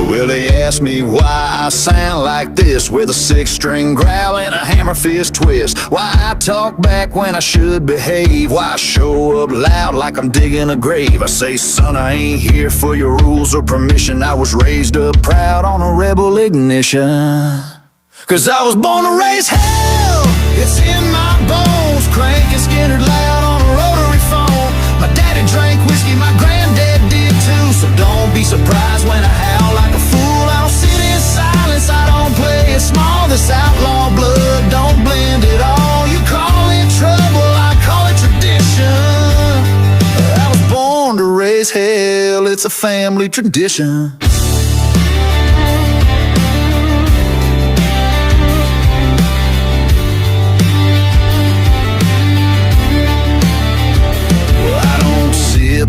Well, they ask me why I sound like this, with a six-string growl and a hammer fist twist. Why I talk back when I should behave, why I show up loud like I'm digging a grave. I say, son, I ain't here for your rules or permission. I was raised up proud on a rebel ignition. Cause I was born to raise hell, it's in my bones. Cranking Skinner loud on a rotary phone. My daddy drank whiskey, my granddad did too. So don't be surprised when I howl like a fool. I don't sit in silence, I don't play it small. This outlaw blood don't blend at all. You call it trouble, I call it tradition. I was born to raise hell, it's a family tradition.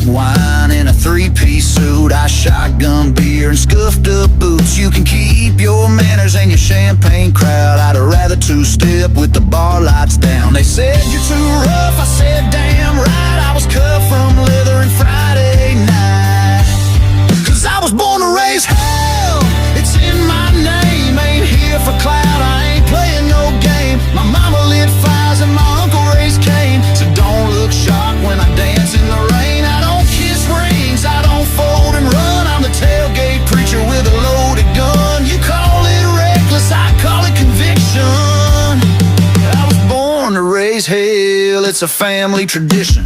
Wine in a three-piece suit, I shotgun beer and scuffed up boots. You can keep your manners and your champagne crowd. I'd rather two-step with the bar lights down. They said you're too rough, I said damn right. I was cut from leather and Friday night. Cause I was born to raise hell, it's in my name. Ain't here for clout, I ain't playing no game. My mama lit fires and my uncle raised Cain. So don't look shocked when I dance in the rain. I don't fold and run, I'm the tailgate preacher with a loaded gun. You call it reckless, I call it conviction. I was born to raise hell, it's a family tradition.